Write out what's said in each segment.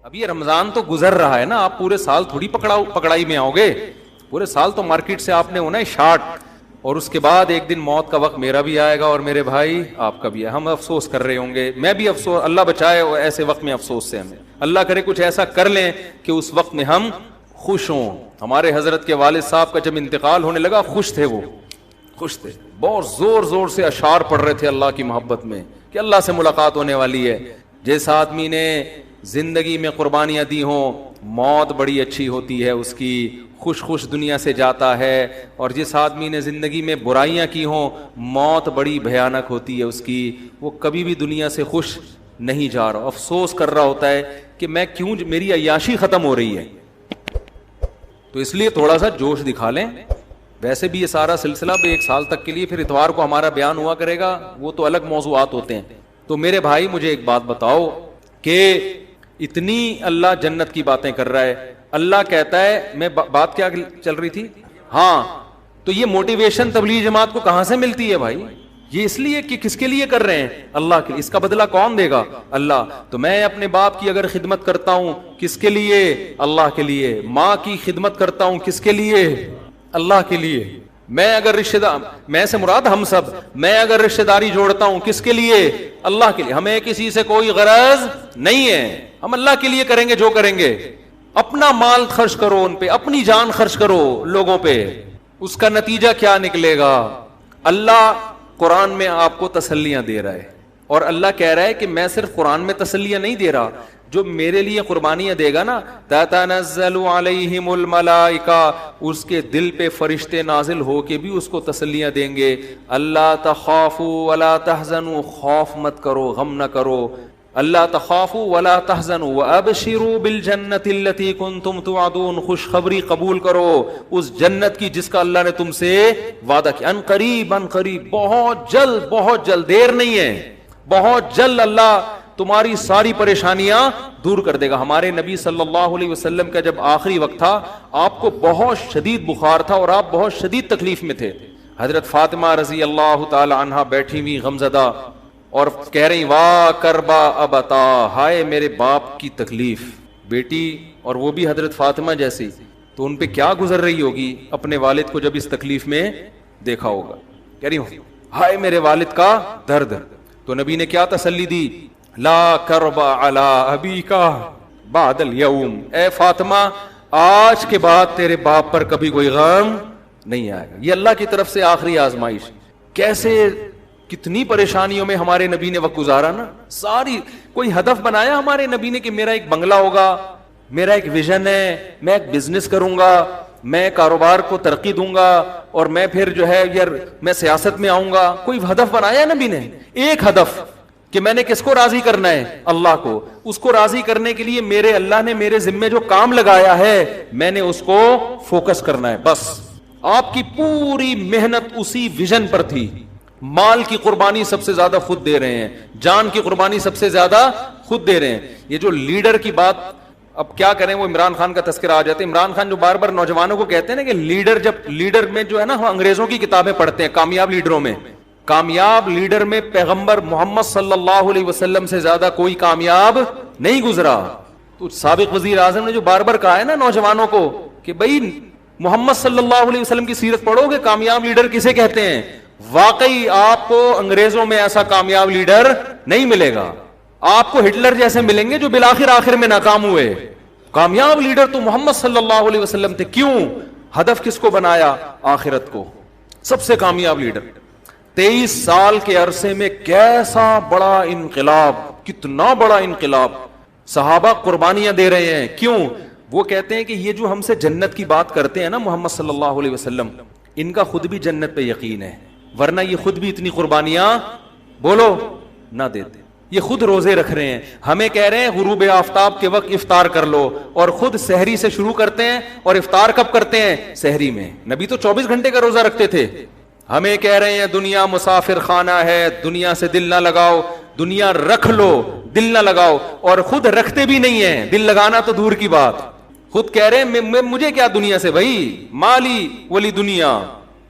اب یہ رمضان تو گزر رہا ہے نا, آپ پورے سال تھوڑی پکڑائی میں آؤ گے, پورے سال تو مارکیٹ سے آپ نے ہونا ہے شارٹ, اور اس کے بعد ایک دن موت کا وقت میرا بھی آئے گا اور میرے بھائی آپ کا بھی ہے, ہم افسوس کر رہے ہوں گے, میں بھی افسوس, اللہ بچائے ایسے وقت میں افسوس سے ہمیں, اللہ کرے کچھ ایسا کر لیں کہ اس وقت میں ہم خوش ہوں. ہمارے حضرت کے والد صاحب کا جب انتقال ہونے لگا خوش تھے, وہ خوش تھے, بہت زور زور سے اشعار پڑھ رہے تھے اللہ کی محبت میں کہ اللہ سے ملاقات ہونے والی ہے. جس آدمی نے زندگی میں قربانیاں دی ہوں, موت بڑی اچھی ہوتی ہے اس کی, خوش خوش دنیا سے جاتا ہے, اور جس آدمی نے زندگی میں برائیاں کی ہوں موت بڑی بھیانک ہوتی ہے اس کی, وہ کبھی بھی دنیا سے خوش نہیں جا رہا, افسوس کر رہا ہوتا ہے کہ میں کیوں, میری عیاشی ختم ہو رہی ہے. تو اس لیے تھوڑا سا جوش دکھا لیں. ویسے بھی یہ سارا سلسلہ بھی 1 سال تک کے لیے, پھر اتوار کو ہمارا بیان ہوا کرے گا, وہ تو الگ موضوعات ہوتے ہیں. تو میرے بھائی مجھے ایک بات بتاؤ کہ اتنی اللہ جنت کی باتیں کر رہا ہے, اللہ کہتا ہے, میں بات کیا چل رہی تھی, ہاں, تو یہ موٹیویشن تبلیغ جماعت کو کہاں سے ملتی ہے بھائی؟ یہ اس لیے کہ کس کے لیے کر رہے ہیں, اللہ کے لیے. اس کا بدلہ کون دے گا؟ اللہ. تو میں اپنے باپ کی اگر خدمت کرتا ہوں کس کے لیے؟ اللہ کے لیے. ماں کی خدمت کرتا ہوں کس کے لیے؟ اللہ کے لیے. میں اگر رشتہ دار, میں سے مراد ہم سب, میں اگر رشتہ داری جوڑتا ہوں کس کے لیے؟ اللہ کے لیے. ہمیں کسی سے کوئی غرض نہیں ہے, ہم اللہ کے لیے کریں گے جو کریں گے. اپنا مال خرچ کرو ان پہ, اپنی جان خرچ کرو لوگوں پہ, اس کا نتیجہ کیا نکلے گا؟ اللہ قرآن میں آپ کو تسلیاں دے رہا ہے, اور اللہ کہہ رہا ہے کہ میں صرف قرآن میں تسلیاں نہیں دے رہا, جو میرے لیے قربانیاں دے گا نا, تتنزل علیہم الملائکہ, اس کے دل پہ فرشتے نازل ہو کے بھی اس کو تسلیاں دیں گے. اللہ تخافوا ولا تحزنوا, خوف مت کرو, غم نہ کرو. اللہ تخافوا ولا تحزنوا وابشروا بالجنۃ التي كنتم توعدون, خوشخبری قبول کرو اس جنت کی جس کا اللہ نے تم سے وعدہ کیا. ان قریب, ان قریب, بہت جلد, بہت جلد, دیر نہیں ہے, بہت جلد اللہ تمہاری ساری پریشانیاں دور کر دے گا. ہمارے نبی صلی اللہ علیہ وسلم کا جب آخری وقت تھا, آپ کو بہت شدید بخار تھا اور آپ بہت شدید تکلیف میں تھے. حضرت فاطمہ رضی اللہ تعالی عنہا بیٹھی ہوئی غمزدہ اور کہہ رہی, واہ کربا ابتا, ہائے میرے باپ کی تکلیف. بیٹی, اور وہ بھی حضرت فاطمہ جیسی, تو ان پہ کیا گزر رہی ہوگی اپنے والد کو جب اس تکلیف میں دیکھا ہوگا. کہہ رہی ہائے میرے والد کا درد. تو نبی نے کیا تسلی دی, لا کربا علی ابیکا بعد الیوم, اے فاطمہ آج کے بعد تیرے باپ پر کبھی کوئی غم نہیں آئے گا. یہ اللہ کی طرف سے آخری آزمائش. کیسے کتنی پریشانیوں میں ہمارے نبی نے وقت گزارا نا, ساری کوئی ہدف بنایا ہمارے نبی نے کہ میرا ایک بنگلہ ہوگا, میرا ایک ویژن ہے, میں ایک بزنس کروں گا, میں کاروبار کو ترقی دوں گا, اور میں پھر جو ہے یار میں سیاست میں آؤں گا. کوئی ہدف بنایا نبی نے؟ ایک ہدف کہ میں نے کس کو راضی کرنا ہے؟ اللہ کو. اس کو راضی کرنے کے لیے میرے اللہ نے میرے ذمے جو کام لگایا ہے میں نے اس کو فوکس کرنا ہے, بس. آپ کی پوری محنت اسی ویژن پر تھی. مال کی قربانی سب سے زیادہ خود دے رہے ہیں, جان کی قربانی سب سے زیادہ خود دے رہے ہیں. یہ جو لیڈر کی بات, اب کیا کریں, وہ عمران خان کا تذکرہ آ جاتا ہے. عمران خان جو بار بار نوجوانوں کو کہتے ہیں نا کہ لیڈر, جب لیڈر میں جو ہے نا, ہم انگریزوں کی کتابیں پڑھتے ہیں کامیاب لیڈروں میں, کامیاب لیڈر میں پیغمبر محمد صلی اللہ علیہ وسلم سے زیادہ کوئی کامیاب نہیں گزرا. تو سابق وزیر اعظم نے جو بار بار کہا ہے نا نوجوانوں کو کہ بھائی محمد صلی اللہ علیہ وسلم کی سیرت پڑھو گے, کامیاب لیڈر کسے کہتے ہیں. واقعی آپ کو انگریزوں میں ایسا کامیاب لیڈر نہیں ملے گا, آپ کو ہٹلر جیسے ملیں گے جو بالآخر آخر میں ناکام ہوئے. کامیاب لیڈر تو محمد صلی اللہ علیہ وسلم تھے. کیوں؟ ہدف کس کو بنایا؟ آخرت کو. سب سے کامیاب لیڈر. 23 سال کے عرصے میں کیسا بڑا انقلاب, کتنا بڑا انقلاب. صحابہ قربانیاں دے رہے ہیں. کیوں؟ وہ کہتے ہیں کہ یہ جو ہم سے جنت کی بات کرتے ہیں نا محمد صلی اللہ علیہ وسلم, ان کا خود بھی جنت پہ یقین ہے, ورنہ یہ خود بھی اتنی قربانیاں بولو نہ دیتے. یہ خود روزے رکھ رہے ہیں, ہمیں کہہ رہے ہیں غروب آفتاب کے وقت افطار کر لو, اور خود سحری سے شروع کرتے ہیں, اور افطار کب کرتے ہیں؟ سحری میں. نبی تو 24 گھنٹے کا روزہ رکھتے تھے. ہمیں کہہ رہے ہیں دنیا مسافر خانہ ہے, دنیا سے دل نہ لگاؤ, دنیا رکھ لو دل نہ لگاؤ, اور خود رکھتے بھی نہیں ہیں. دل لگانا تو دور کی بات, خود کہہ رہے ہیں مجھے کیا دنیا سے بھائی, مالی ولی دنیا.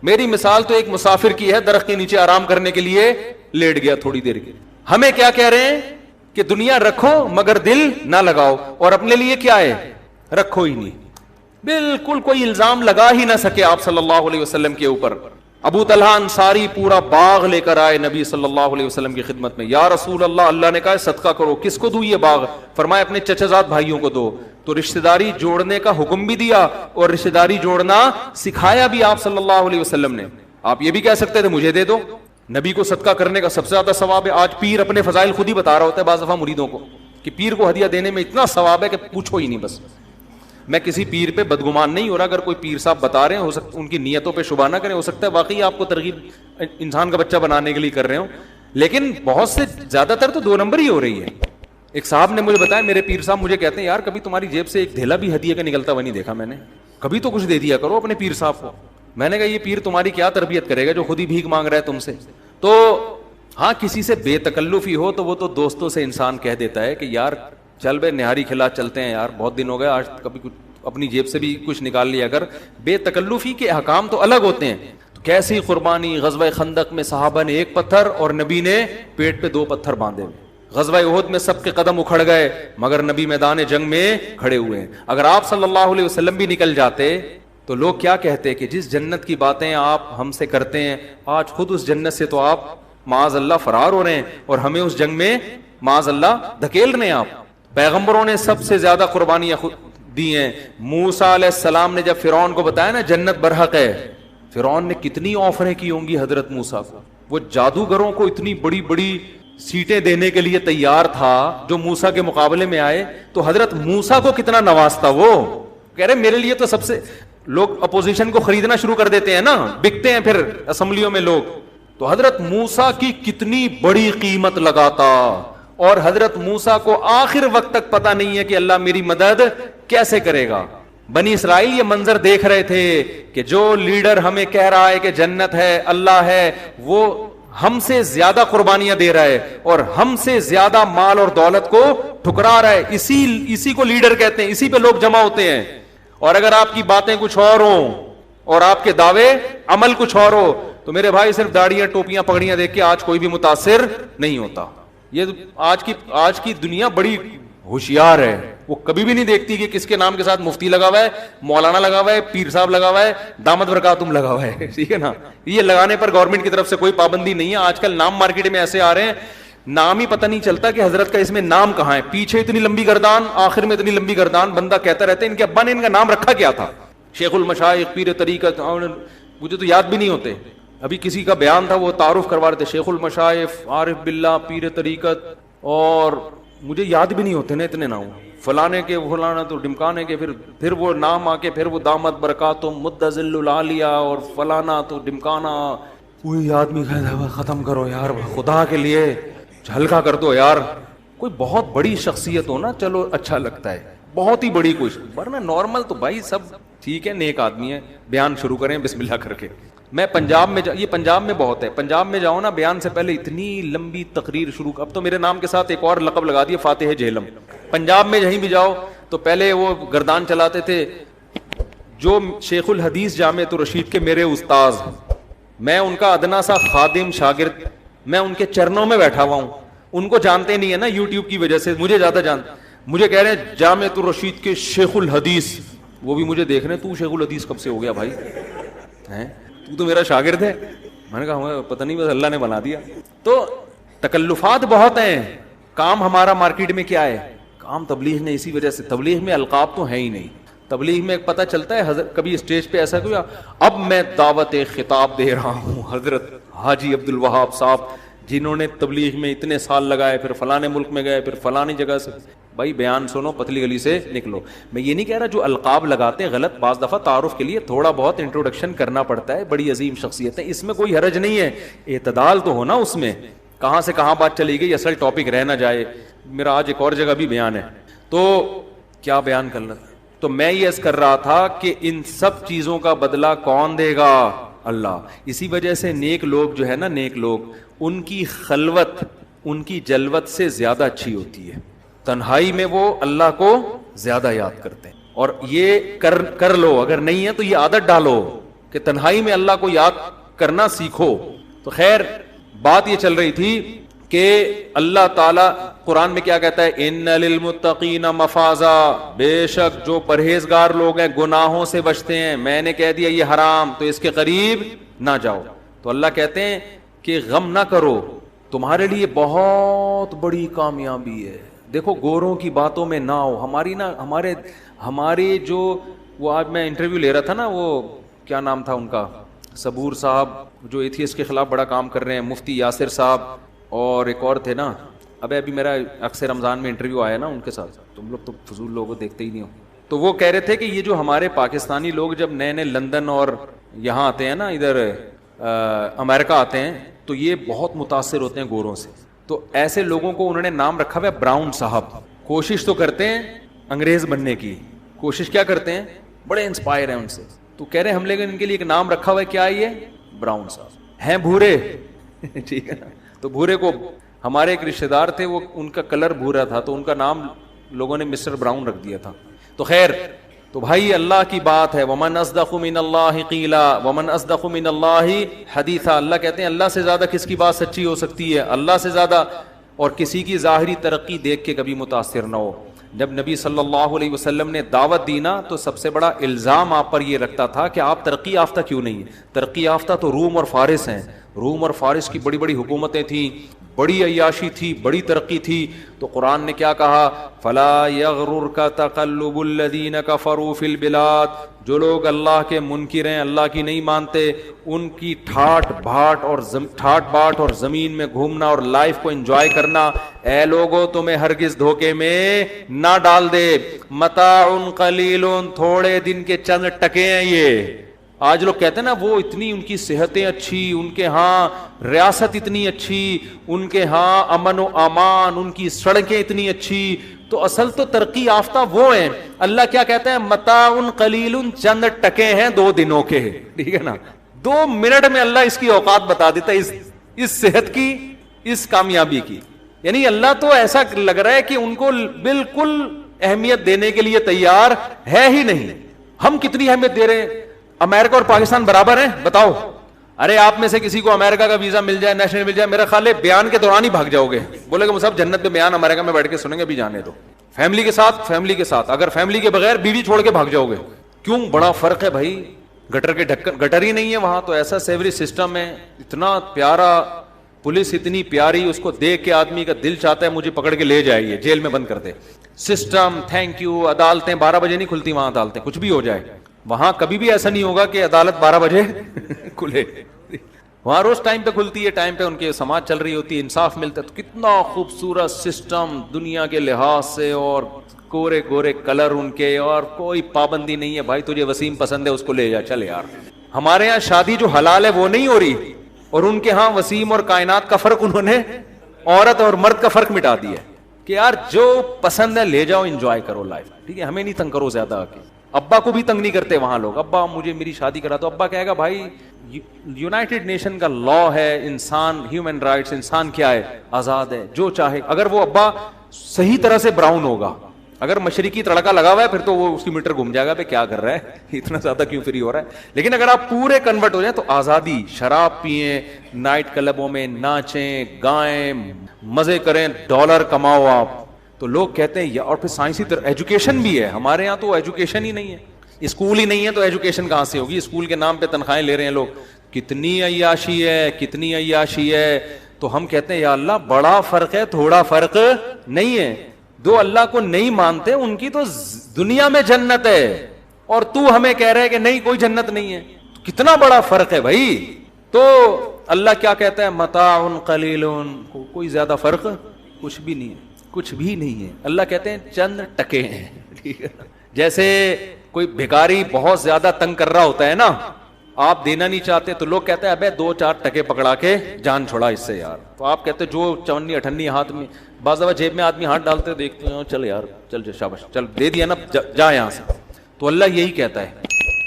میری مثال تو ایک مسافر کی ہے, درخت کے نیچے آرام کرنے کے لیے لیٹ گیا تھوڑی دیر کے. ہمیں کیا کہہ رہے ہیں کہ دنیا رکھو مگر دل نہ لگاؤ, اور اپنے لیے کیا ہے, رکھو ہی نہیں, بالکل کوئی الزام لگا ہی نہ سکے آپ صلی اللہ علیہ وسلم کے اوپر. ابو طلحہ انصاری پورا باغ لے کر آئے نبی صلی اللہ علیہ وسلم کی خدمت میں. یا رسول اللہ, اللہ نے کہا صدقہ کرو. کس کو دوں یہ باغ؟ فرمایا اپنے چچا زاد بھائیوں کو دو. تو رشتہ داری جوڑنے کا حکم بھی دیا اور رشتہ داری جوڑنا سکھایا بھی آپ صلی اللہ علیہ وسلم نے. آپ یہ بھی کہہ سکتے تھے مجھے دے دو, نبی کو صدقہ کرنے کا سب سے زیادہ ثواب ہے. آج پیر اپنے فضائل خود ہی بتا رہا ہوتا ہے بعض دفعہ مریدوں کو کہ پیر کو ہدیہ دینے میں اتنا ثواب ہے کہ پوچھو ہی نہیں. بس میں کسی پیر پہ بدگمان نہیں ہو رہا, اگر کوئی پیر صاحب بتا رہے ہیں, ہو سکتا ان کی نیتوں پہ شبہ نہ کریں, ہو سکتا ہے واقعی آپ کو ترغیب انسان کا بچہ بنانے کے لیے کر رہے ہوں, لیکن بہت سے زیادہ تر تو 2 نمبر ہی ہو رہی ہے. ایک صاحب نے مجھے بتایا, میرے پیر صاحب مجھے کہتے ہیں یار کبھی تمہاری جیب سے ایک دھیلا بھی ہدیہ کا نکلتا ہوا نہیں دیکھا میں نے, کبھی تو کچھ دے دیا کرو اپنے پیر صاحب کو. میں نے کہا یہ پیر تمہاری کیا تربیت کرے گا جو خود ہی بھیک مانگ رہا ہے تم سے. تو ہاں کسی سے بے تکلفی ہو تو وہ تو دوستوں سے انسان کہہ دیتا ہے کہ یار چل بے نہاری کھلا چلتے ہیں یار, بہت دن ہو گئے, آج کبھی کچھ اپنی جیب سے بھی کچھ نکال لیا کر. بے تکلفی کے احکام تو الگ ہوتے ہیں. تو کیسی قربانی, غزوہ خندق میں صحابہ نے 1 پتھر اور نبی نے پیٹ پہ 2 پتھر باندھے. غزوہ احد میں سب کے قدم اکھڑ گئے مگر نبی میدان جنگ میں کھڑے ہوئے ہیں. اگر آپ صلی اللہ علیہ وسلم بھی نکل جاتے تو لوگ کیا کہتے کہ جس جنت کی باتیں آپ ہم سے کرتے ہیں, آج خود اس جنت سے تو آپ معاذ اللہ فرار ہو رہے ہیں اور ہمیں اس جنگ میں معاذ اللہ دھکیل رہے ہیں آپ. پیغمبروں نے سب سے زیادہ قربانیاں دی ہیں. موسیٰ علیہ السلام نے جب فرعون کو بتایا نا جنت برحق ہے, فرعون نے کتنی آفریں کی ہوں گی حضرت موسیٰ کو. وہ جادوگروں کو اتنی بڑی بڑی سیٹیں دینے کے لیے تیار تھا جو موسیٰ کے مقابلے میں آئے, تو حضرت موسیٰ کو کتنا نوازتا. وہ کہہ رہے میرے لیے تو سب سے, لوگ اپوزیشن کو خریدنا شروع کر دیتے ہیں نا, بکتے ہیں پھر اسمبلیوں میں لوگ, تو حضرت موسیٰ کی کتنی بڑی قیمت لگاتا. اور حضرت موسیٰ کو آخر وقت تک پتا نہیں ہے کہ اللہ میری مدد کیسے کرے گا. بنی اسرائیل یہ منظر دیکھ رہے تھے کہ جو لیڈر ہمیں کہہ رہا ہے کہ جنت ہے, اللہ ہے, وہ ہم سے زیادہ قربانیاں دے رہا ہے اور ہم سے زیادہ مال اور دولت کو ٹھکرا رہا ہے. اسی کو لیڈر کہتے ہیں, اسی پہ لوگ جمع ہوتے ہیں. اور اگر آپ کی باتیں کچھ اور ہوں اور آپ کے دعوے عمل کچھ اور ہو تو میرے بھائی صرف داڑیاں ٹوپیاں پگڑیاں دیکھ کے آج کوئی بھی متاثر نہیں ہوتا. یہ آج کی دنیا بڑی ہوشیار ہے, وہ کبھی بھی نہیں دیکھتی کہ کس کے نام کے ساتھ مفتی لگا ہوا ہے, مولانا لگا ہوا ہے, پیر صاحب لگا ہوا ہے, دامت برکاتم لگا ہوا ہے, ٹھیک ہے نا. یہ لگانے پر گورنمنٹ کی طرف سے کوئی پابندی نہیں ہے. آج کل نام مارکیٹ میں ایسے آ رہے ہیں, نام ہی پتہ نہیں چلتا کہ حضرت کا اس میں نام کہاں ہے, پیچھے اتنی لمبی گردان, آخر میں اتنی لمبی گردان. بندہ کہتا رہتا ہے ان کے ابا نے ان کا نام رکھا کیا تھا, شیخ المشائخ, پیر طریقت, مجھے تو یاد بھی نہیں ہوتے. ابھی کسی کا بیان تھا, وہ تعارف کروا رہے تھے, شیخ المشائخ, عارف باللہ, پیر طریقت, اور مجھے یاد بھی نہیں ہوتے نا اتنے نام, فلانے کے فلانا تو ڈمکانے کے, پھر وہ نام آ کے پھر وہ دامت برکاتم مدذل العالیہ اور فلانا تو ڈمکانا. کوئی آدمی کہتا ہے ختم کرو یار, خدا کے لیے ہلکا کر دو یار. کوئی بہت بڑی شخصیت ہو نا چلو اچھا لگتا ہے, بہت ہی بڑی کوئی, ورنہ نارمل تو بھائی سب ٹھیک ہے, نیک آدمی ہے. بیان شروع کریں بسم اللہ کر کے. میں پنجاب میں یہ پنجاب میں بہت ہے, پنجاب میں جاؤں نا, بیان سے پہلے اتنی لمبی تقریر شروع. اب تو میرے نام کے ساتھ ایک اور لقب لگا دیا, فاتح جہلم. پنجاب میں کہیں بھی جاؤ تو پہلے وہ گردان چلاتے تھے جو شیخ الحدیث جامعۃ الرشید کے میرے استاذ, میں ان کا ادنا سا خادم شاگرد, میں ان کے چرنوں میں بیٹھا ہوا ہوں. ان کو جانتے نہیں ہے نا یوٹیوب کی وجہ سے, مجھے زیادہ جانتے. مجھے کہہ رہے ہیں جامعۃ الرشید کے شیخ الحدیث, وہ بھی مجھے دیکھ رہے ہیں, تو شیخ الحدیث کب سے ہو گیا بھائی, تو میرا شاگرد ہے. میں نے کہا ہمیں پتہ نہیں, بس اللہ نے بنا دیا. تو تکلفات بہت ہیں. کام ہمارا مارکیٹ میں کیا ہے, کام تبلیغ نے, اسی وجہ سے تبلیغ میں القاب تو ہے ہی نہیں. تبلیغ میں پتہ چلتا ہے حضرت کبھی اسٹیج پہ ایسا کیا, اب میں دعوت خطاب دے رہا ہوں حضرت حاجی عبد الوہاب صاحب جنہوں نے تبلیغ میں اتنے سال لگائے, پھر فلانے ملک میں گئے, پھر فلانی جگہ سے. بھائی بیان سنو, پتلی گلی سے نکلو. میں یہ نہیں کہہ رہا جو القاب لگاتے ہیں غلط, بعض دفعہ تعارف کے لیے تھوڑا بہت انٹروڈکشن کرنا پڑتا ہے, بڑی عظیم شخصیت ہے, اس میں کوئی حرج نہیں ہے. اعتدال تو ہونا اس میں, کہاں سے کہاں بات چلی گئی, اصل ٹاپک رہ نہ جائے. میرا آج ایک اور جگہ بھی بیان ہے, تو کیا بیان کرنا, تو میں یہ عرض کر رہا تھا کہ ان سب چیزوں کا بدلہ کون دے گا, اللہ. اسی وجہ سے نیک لوگ جو ہے نا, نیک لوگ, ان کی خلوت ان کی جلوت سے زیادہ اچھی ہوتی ہے. تنہائی میں وہ اللہ کو زیادہ یاد کرتے ہیں. اور یہ کر لو, اگر نہیں ہے تو یہ عادت ڈالو کہ تنہائی میں اللہ کو یاد کرنا سیکھو. تو خیر بات یہ چل رہی تھی کہ اللہ تعالیٰ قرآن میں کیا کہتا ہے؟ ان للمتقین مفازا، بے شک جو پرہیزگار لوگ ہیں گناہوں سے بچتے ہیں، میں نے کہہ دیا یہ حرام تو اس کے قریب نہ جاؤ. تو اللہ کہتے ہیں کہ غم نہ کرو، تمہارے لیے بہت بڑی کامیابی ہے. دیکھو گوروں کی باتوں میں نہ ہو. ہمارے جو وہ آج میں انٹرویو لے رہا تھا نا، وہ کیا نام تھا ان کا، صبور صاحب جو ایتھیسٹ کے خلاف بڑا کام کر رہے ہیں، مفتی یاسر صاحب اور ایک اور تھے نا. ابھی میرا اکثر رمضان میں انٹرویو آیا نا ان کے ساتھ. تم لوگ تو فضول لوگوں کو دیکھتے ہی نہیں ہو. تو وہ کہہ رہے تھے کہ یہ جو ہمارے پاکستانی لوگ جب نئے نئے لندن اور یہاں آتے ہیں نا، ادھر امریکہ آتے ہیں، تو یہ بہت متاثر ہوتے ہیں گوروں سے. تو ایسے لوگوں کو انہوں نے نام رکھا ہوا ہے براؤن صاحب. کوشش تو کرتے ہیں انگریز بننے کی، کوشش کیا کرتے ہیں، بڑے انسپائر ہیں ان سے. تو کہہ رہے ہیں ہم لوگوں نے ان کے لیے ایک نام رکھا ہوا ہے، کیا ہے یہ؟ براؤن صاحب. ہیں بھورے ٹھیک ہے نا. تو بھورے کو ہمارے ایک رشتے دار تھے، وہ ان کا کلر بھورا تھا تو ان کا نام لوگوں نے مسٹر براؤن رکھ دیا تھا. تو خیر، تو بھائی اللہ کی بات ہے، ومن اصدق من اللہ قیلا ومن اصدق من اللہ حدیثا. اللہ کہتے ہیں اللہ سے زیادہ کس کی بات سچی ہو سکتی ہے؟ اللہ سے زیادہ. اور کسی کی ظاہری ترقی دیکھ کے کبھی متاثر نہ ہو. جب نبی صلی اللہ علیہ وسلم نے دعوت دی نا، تو سب سے بڑا الزام آپ پر یہ رکھتا تھا کہ آپ ترقی یافتہ کیوں نہیں ہیں. ترقی یافتہ تو روم اور فارس ہیں. روم اور فارس کی بڑی بڑی حکومتیں تھیں، بڑی عیاشی تھی، بڑی ترقی تھی. تو قرآن نے کیا کہا؟ فلا یغررک تقلب الذین کفروا فی البلاد. جو لوگ اللہ کے منکر ہیں، اللہ کی نہیں مانتے، ان کی ٹھاٹ باٹ اور زمین میں گھومنا اور لائف کو انجوائے کرنا، اے لوگوں تمہیں ہرگز دھوکے میں نہ ڈال دے. متاع قلیل، تھوڑے دن کے چند ٹکے ہیں یہ. آج لوگ کہتے ہیں نا وہ اتنی ان کی صحتیں اچھی، ان کے ہاں ریاست اتنی اچھی، ان کے ہاں امن و امان، ان کی سڑکیں اتنی اچھی. تو اصل تو ترقی یافتہ وہ ہیں. اللہ کیا کہتا ہے؟ متاع قلیل، چند ٹکے ہیں 2 دنوں کے. ٹھیک ہے نا. 2 منٹ میں اللہ اس کی اوقات بتا دیتا ہے، اس صحت کی، اس کامیابی کی. یعنی اللہ تو ایسا لگ رہا ہے کہ ان کو بالکل اہمیت دینے کے لیے تیار ہے ہی نہیں. ہم کتنی اہمیت دے رہے ہیں؟ امریکہ اور پاکستان برابر ہیں؟ بتاؤ. ارے آپ میں سے کسی کو امریکہ کا ویزا مل جائے، نیشنل مل جائے، میرا خیال ہے بیان کے دوران ہی بھاگ جاؤ گے. بولے گا صاحب جنت میں بیان امریکہ میں بیٹھ کے سنیں گے، ابھی جانے دو. فیملی کے ساتھ، اگر فیملی کے بغیر بیوی چھوڑ کے بھاگ جاؤ گے. کیوں؟ بڑا فرق ہے بھائی. گٹر کے ڈھکن، گٹر ہی نہیں ہے وہاں، تو ایسا سیوری سسٹم ہے، اتنا پیارا، پولیس اتنی پیاری، اس کو دیکھ کے آدمی کا دل چاہتا ہے مجھے پکڑ کے لے جائے، یہ جیل میں بند کر دے. System, thank you. عدالتیں 12 بجے نہیں کھلتی وہاں، عدالتیں کچھ بھی ہو جائے. وہاں کبھی بھی ایسا نہیں ہوگا کہ عدالت 12 بجے کھلے. وہاں روز ٹائم پہ کھلتی ہے، ٹائم پہ ان کی سماعت چل رہی ہوتی ہے، انصاف ملتا ہے. تو کتنا خوبصورت سسٹم دنیا کے لحاظ سے، اور گورے گورے کلر ان کے، اور کوئی پابندی نہیں ہے بھائی تجھے وسیم پسند ہے اس کو لے جا، چل یار. ہمارے یہاں شادی جو حلال ہے وہ نہیں ہو رہی، اور ان کے ہاں وسیم اور کائنات کا فرق انہوں نے عورت اور مرد کا فرق مٹا دیا کہ یار جو پسند ہے لے جاؤ، انجوائے کرو لائف. ٹھیک ہے، ہمیں نہیں تنگ کرو زیادہ. آ کے ابا کو بھی تنگ نہیں کرتے وہاں لوگ. ابا مجھے میری شادی کرا، تو ابا کہے گا بھائی یونائٹڈ نیشن کا لا ہے، انسان، ہیومن رائٹس، انسان کیا ہے؟ آزاد ہے، جو چاہے. اگر وہ ابا صحیح طرح سے براؤن ہوگا، اگر مشرقی تڑکا لگا ہوا ہے پھر تو وہ اس کی میٹر گھوم جائے گا پہ کیا کر رہا ہے، اتنا زیادہ کیوں فری ہو رہا ہے. لیکن اگر آپ پورے کنورٹ ہو جائیں تو آزادی، شراب پئیں، نائٹ کلبوں میں ناچیں گائیں، مزے کریں، ڈالر کماؤ آپ. تو لوگ کہتے ہیں اور پھر سائنسی ایجوکیشن بھی ہے. ہمارے ہاں تو ایجوکیشن ہی نہیں ہے، اسکول ہی نہیں ہے، تو ایجوکیشن کہاں سے ہوگی؟ اسکول کے نام پہ تنخواہیں لے رہے ہیں لوگ. کتنی عیاشی ہے، کتنی عیاشی ہے. تو ہم کہتے ہیں یا اللہ بڑا فرق ہے، تھوڑا فرق نہیں ہے. دو اللہ کو نہیں مانتے ان کی تو دنیا میں جنت ہے، اور تو ہمیں کہہ رہے کہ نہیں کوئی جنت نہیں ہے. کتنا بڑا فرق ہے بھائی. تو اللہ کیا کہتا ہے؟ متاع قلیل، کوئی زیادہ فرق کچھ بھی نہیں ہے، کچھ بھی نہیں ہے. اللہ کہتے ہیں چند ٹکے ہیں. ٹھیک ہے، جیسے کوئی بھکاری بہت زیادہ تنگ کر رہا ہوتا ہے نا، آپ دینا نہیں چاہتے تو لوگ کہتے ہیں ابے 2-4 ٹکے پکڑا کے جان چھوڑا اس سے یار. تو آپ کہتے ہیں جو 54-58 ہاتھ میں، بعض دفعہ جیب میں آدمی ہاتھ ڈالتے دیکھتے ہیں، چل یار چل شاباش چل دے دیا نا، جا یہاں سے. تو اللہ یہی کہتا ہے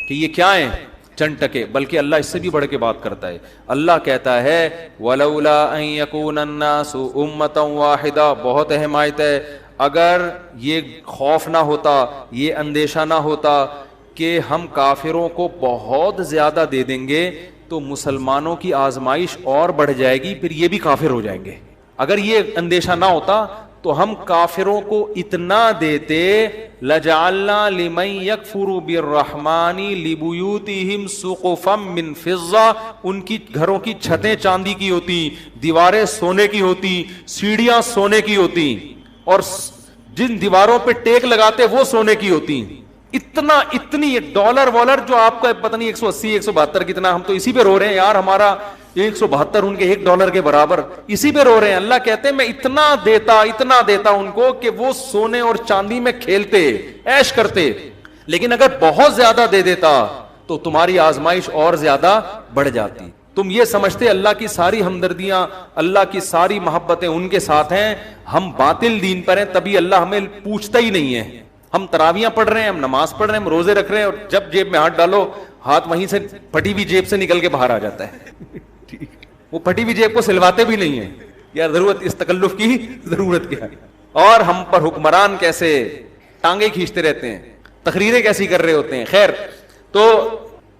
کہ یہ کیا ہیں؟ چند ٹکے. بلکہ اللہ اس سے بھی بڑھ کے بات کرتا ہے. اللہ کہتا ہے وَلَوْلَا أَن يَكُونَ النَّاسُ أُمَّةً وَاحِدَةً. بہت اہم آیت ہے. اگر یہ خوف نہ ہوتا، یہ اندیشہ نہ ہوتا کہ ہم کافروں کو بہت زیادہ دے دیں گے تو مسلمانوں کی آزمائش اور بڑھ جائے گی، پھر یہ بھی کافر ہو جائیں گے. اگر یہ اندیشہ نہ ہوتا تو ہم کافروں کو اتنا دیتے، لجعلنا لمن یکفر بالرحمن لبیوتہم سقفا من فضہ، ان کی گھروں کی چھتیں چاندی کی ہوتی، دیواریں سونے کی ہوتی، سیڑھیاں سونے کی ہوتی، اور جن دیواروں پہ ٹیک لگاتے وہ سونے کی ہوتی. اتنی ڈالر والر جو آپ کا پتہ نہیں 180 172 کتنا، ہم تو اسی پہ رو رہے ہیں یار، ہمارا 172 ان کے $1 کے برابر، اسی پہ رو رہے ہیں. اللہ کہتے ہیں میں اتنا دیتا ان کو کہ وہ سونے اور چاندی میں کھیلتے، عیش کرتے. لیکن اگر بہت زیادہ دے دیتا تو تمہاری آزمائش اور زیادہ بڑھ جاتی. تم یہ سمجھتے اللہ کی ساری ہمدردیاں، اللہ کی ساری محبتیں ان کے ساتھ ہیں، ہم باطل دین پر ہیں، تبھی اللہ ہمیں پوچھتا ہی نہیں ہے. ہم تراویاں پڑھ رہے ہیں، ہم نماز پڑھ رہے ہیں، ہم روزے رکھ رہے ہیں، اور جب جیب میں ہاتھ ڈالو ہاتھ وہیں سے پھٹی ہوئی جیب سے نکل کے باہر آ جاتا ہے. وہ پھٹی ہوئی جیب کو سلواتے بھی نہیں ہیں. یار ضرورت اس تکلف کی ضرورت کیا ہے؟ اور ہم پر حکمران کیسے ٹانگیں کھینچتے رہتے ہیں، تقریریں کیسی کر رہے ہوتے ہیں. خیر، تو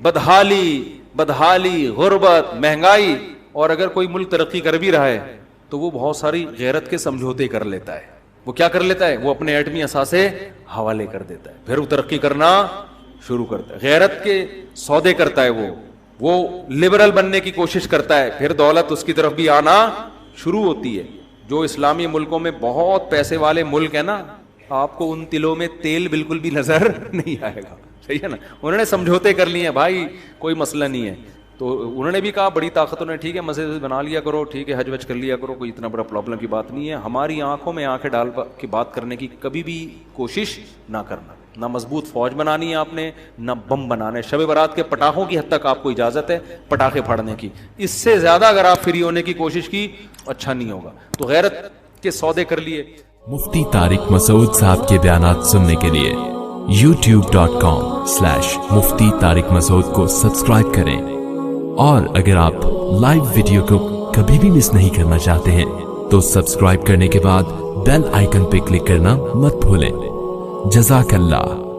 بدحالی، غربت، مہنگائی، اور اگر کوئی ملک ترقی کر بھی رہا ہے تو وہ بہت ساری غیرت کے سمجھوتے کر لیتا ہے. وہ کیا کر لیتا ہے؟ وہ اپنے ایٹمی اثاثے حوالے کر دیتا ہے، پھر وہ ترقی کرنا شروع کرتا ہے. غیرت کے سودے کرتا ہے، وہ لبرل بننے کی کوشش کرتا ہے، پھر دولت اس کی طرف بھی آنا شروع ہوتی ہے. جو اسلامی ملکوں میں بہت پیسے والے ملک ہیں نا، آپ کو ان تلوں میں تیل بالکل بھی نظر نہیں آئے گا. صحیح ہے نا؟ انہوں نے سمجھوتے کر لیے ہیں، بھائی کوئی مسئلہ نہیں ہے. تو انہوں نے بھی کہا بڑی طاقتوں نے، ٹھیک ہے مسجد بنا لیا کرو، ٹھیک ہے حج وج کر لیا کرو، کوئی اتنا بڑا پرابلم کی بات نہیں ہے. ہماری آنکھوں میں آنکھیں ڈال کے بات کرنے کی کبھی بھی کوشش نہ کرنا. نہ مضبوط فوج بنانی ہے آپ نے، نہ بم بنانے. شب برات کے پٹاخوں کی حد تک آپ کو اجازت ہے پٹاخے پھاڑنے کی، اس سے زیادہ اگر آپ فری ہونے کی کوشش کی اچھا نہیں ہوگا. تو غیرت کے سودے کر لیے. مفتی طارق مسعود صاحب کے بیانات سننے کے لیے youtube.com/مفتی طارق مسعود کو سبسکرائب کریں، اور اگر آپ لائیو ویڈیو کو کبھی بھی مس نہیں کرنا چاہتے ہیں تو سبسکرائب کرنے کے بعد بیل آئیکن پہ کلک کرنا مت بھولیں. جزاک اللہ.